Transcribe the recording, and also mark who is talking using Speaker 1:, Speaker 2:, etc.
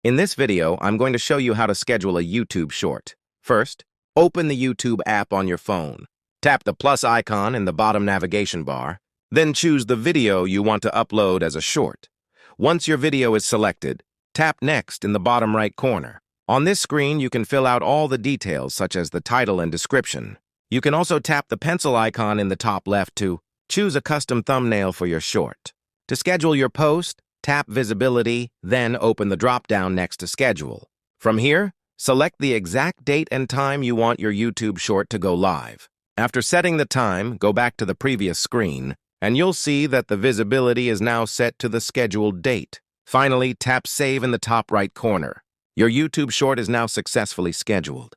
Speaker 1: In this video, I'm going to show you how to schedule a YouTube short. First, open the YouTube app on your phone. Tap the plus icon in the bottom navigation bar, then choose the video you want to upload as a short. Once your video is selected, tap Next in the bottom right corner. On this screen, you can fill out all the details such as the title and description. You can also tap the pencil icon in the top left to choose a custom thumbnail for your short. To schedule your post, tap Visibility, then open the drop-down next to Schedule. From here, select the exact date and time you want your YouTube short to go live. After setting the time, go back to the previous screen, and you'll see that the visibility is now set to the scheduled date. Finally, tap Save in the top right corner. Your YouTube short is now successfully scheduled.